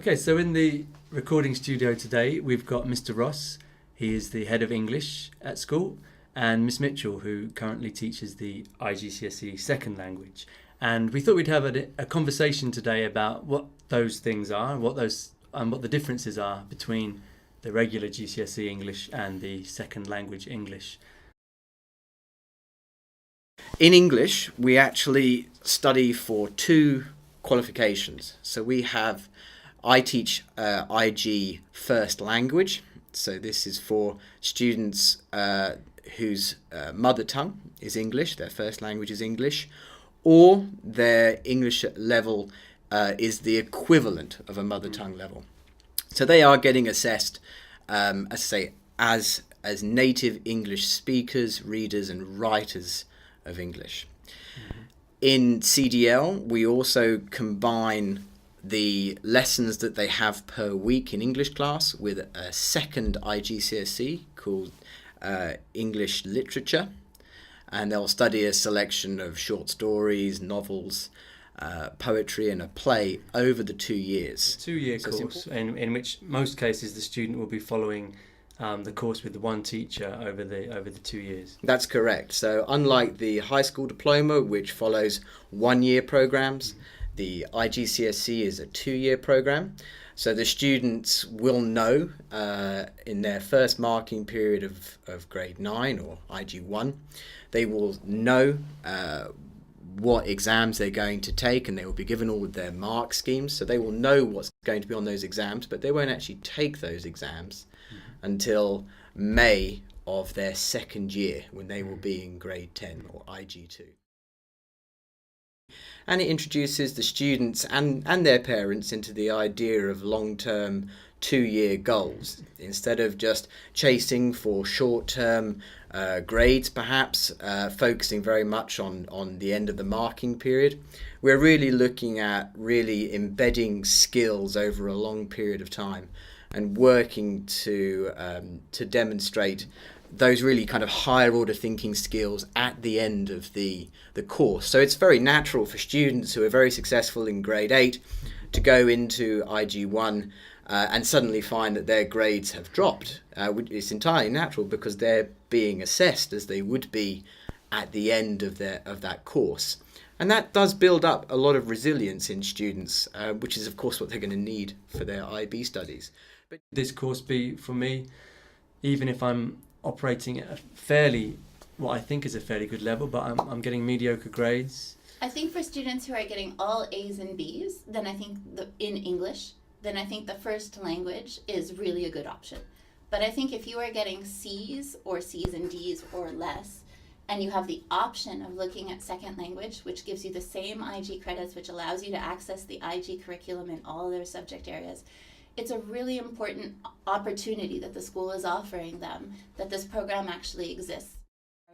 Okay, so in the recording studio today, we've got Mr. Ross. He is the head of English at school, and Miss Mitchell, who currently teaches the IGCSE Second Language. And we thought we'd have a conversation today about what those things are, what the differences are between the regular GCSE English and the Second Language English. In English, we actually study for two qualifications. So I teach IG First Language. So this is for students whose mother tongue is English, their first language is English, or their English level is the equivalent of a mother tongue level. So they are getting assessed, as native English speakers, readers, and writers of English. Mm-hmm. In CDL, we also combine the lessons that they have per week in English class with a second IGCSE called English Literature, and they'll study a selection of short stories, novels, poetry, and a play over the 2 years. 2-year course, in which most cases the student will be following the course with the one teacher over the 2 years. That's correct. So unlike the high school diploma, which follows 1-year programs, the IGCSE is a 2-year program. So the students will know in their first marking period of grade 9 or IG1, they will know what exams they're going to take, and they will be given all of their mark schemes. So they will know what's going to be on those exams, but they won't actually take those exams until May of their second year, when they will be in grade 10 or IG2. And it introduces the students and their parents into the idea of long-term 2-year goals. Instead of just chasing for short-term grades, perhaps, focusing very much on the end of the marking period, we're really looking at really embedding skills over a long period of time and working to demonstrate those really kind of higher order thinking skills at the end of the course. So it's very natural for students who are very successful in grade 8 to go into IG1 and suddenly find that their grades have dropped. It's entirely natural because they're being assessed as they would be at the end of that course. And that does build up a lot of resilience in students, which is of course what they're going to need for their IB studies. But this course be, for me, even if I'm operating at what I think is a fairly good level, but I'm getting mediocre grades. I think for students who are getting all A's and B's, then I think in English, then I think the first language is really a good option. But I think if you are getting C's and D's or less, and you have the option of looking at second language, which gives you the same IG credits, which allows you to access the IG curriculum in all their subject areas, it's a really important opportunity that the school is offering them, that this program actually exists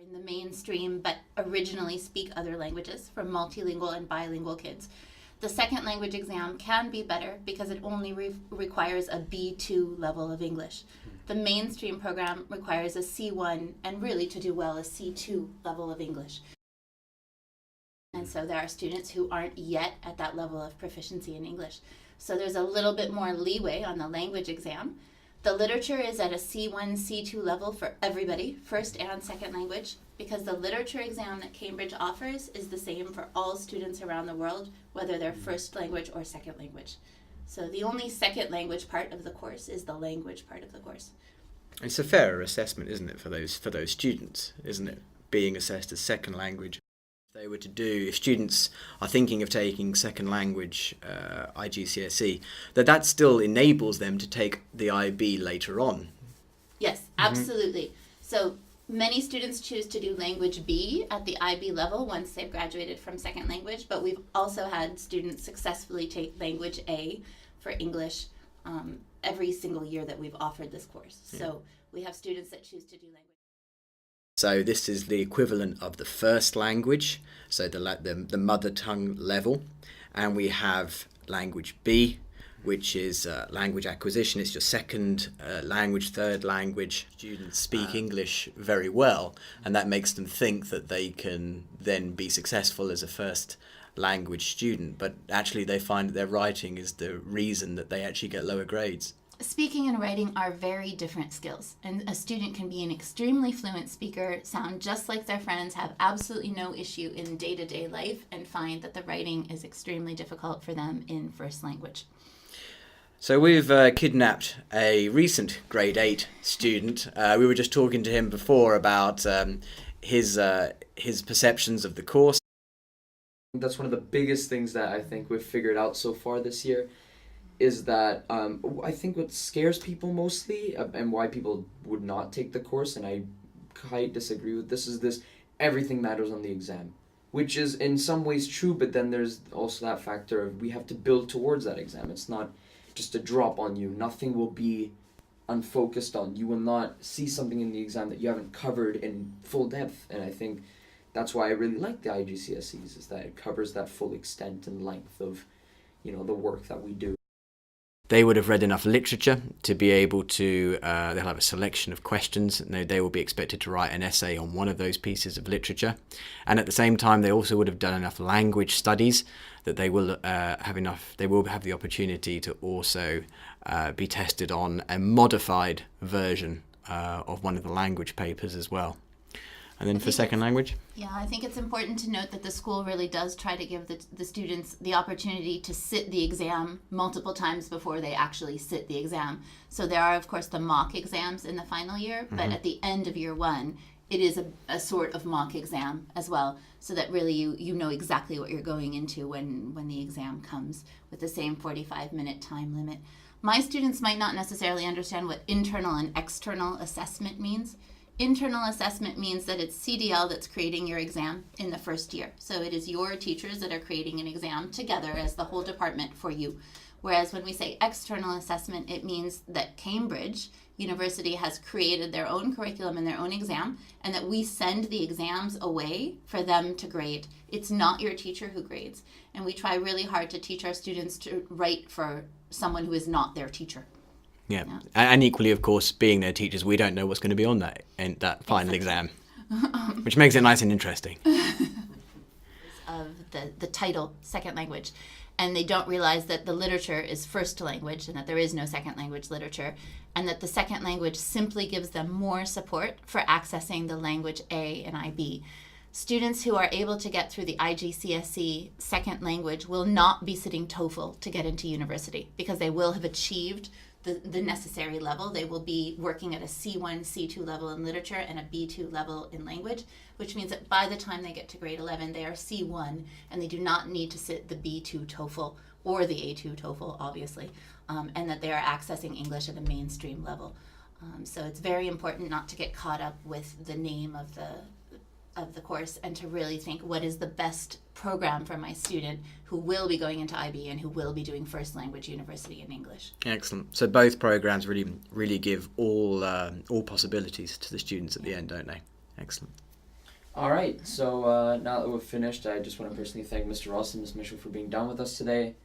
in the mainstream, but originally speak other languages for multilingual and bilingual kids. The second language exam can be better because it only requires a B2 level of English. The mainstream program requires a C1 and really to do well a C2 level of English. And so there are students who aren't yet at that level of proficiency in English. So there's a little bit more leeway on the language exam. The literature is at a C1, C2 level for everybody, first and second language, because the literature exam that Cambridge offers is the same for all students around the world, whether they're first language or second language. So the only second language part of the course is the language part of the course. It's a fairer assessment, isn't it, for those students, isn't it, being assessed as second language? If students are thinking of taking second language IGCSE, that still enables them to take the IB later on. Yes, absolutely. So many students choose to do language B at the IB level once they've graduated from second language, but we've also had students successfully take language A for English every single year that we've offered this course. Yeah. So we have students that choose to do language. So this is the equivalent of the first language, so the mother tongue level, and we have language B, which is language acquisition. It's your second language, third language. Students speak English very well, and that makes them think that they can then be successful as a first language student, but actually they find that their writing is the reason that they actually get lower grades. Speaking and writing are very different skills, and a student can be an extremely fluent speaker, sound just like their friends, have absolutely no issue in day-to-day life, and find that the writing is extremely difficult for them in first language. So we've kidnapped a recent grade 8 student. We were just talking to him before about his perceptions of the course. That's one of the biggest things that I think we've figured out so far this year, is that I think what scares people mostly, and why people would not take the course, and I quite disagree with this, is this everything matters on the exam, which is in some ways true, but then there's also that factor of we have to build towards that exam. It's not just a drop on you. Nothing will be unfocused on. You will not see something in the exam that you haven't covered in full depth, and I think that's why I really like the IGCSEs, is that it covers that full extent and length of, the work that we do. They would have read enough literature to be able to, they'll have a selection of questions, and they will be expected to write an essay on one of those pieces of literature. And at the same time, they also would have done enough language studies that they will have the opportunity to also be tested on a modified version of one of the language papers as well. And then for second language? Yeah, I think it's important to note that the school really does try to give the students the opportunity to sit the exam multiple times before they actually sit the exam. So there are, of course, the mock exams in the final year, but at the end of year 1, it is a sort of mock exam as well, so that really you know exactly what you're going into when the exam comes, with the same 45-minute time limit. My students might not necessarily understand what internal and external assessment means. Internal assessment means that it's CDL that's creating your exam in the first year. So it is your teachers that are creating an exam together as the whole department for you. Whereas when we say external assessment, it means that Cambridge University has created their own curriculum and their own exam, and that we send the exams away for them to grade. It's not your teacher who grades. And we try really hard to teach our students to write for someone who is not their teacher. Yeah, and equally, of course, being their teachers, we don't know what's going to be on that final exam, which makes it nice and interesting. Of the title, second language, and they don't realize that the literature is first language and that there is no second language literature, and that the second language simply gives them more support for accessing the language A and IB. Students who are able to get through the IGCSE second language will not be sitting TOEFL to get into university, because they will have achieved the necessary level. They will be working at a C1, C2 level in literature and a B2 level in language, which means that by the time they get to grade 11, they are C1, and they do not need to sit the B2 TOEFL or the A2 TOEFL, obviously, and that they are accessing English at a mainstream level. So it's very important not to get caught up with the name of the course, and to really think, what is the best program for my student who will be going into IB and who will be doing first language university in English. Excellent. So both programs really give all possibilities to the students at the end, don't they? Excellent. All right, so now that we've finished, I just want to personally thank Mr. Ross and Ms. Mitchell for being down with us today.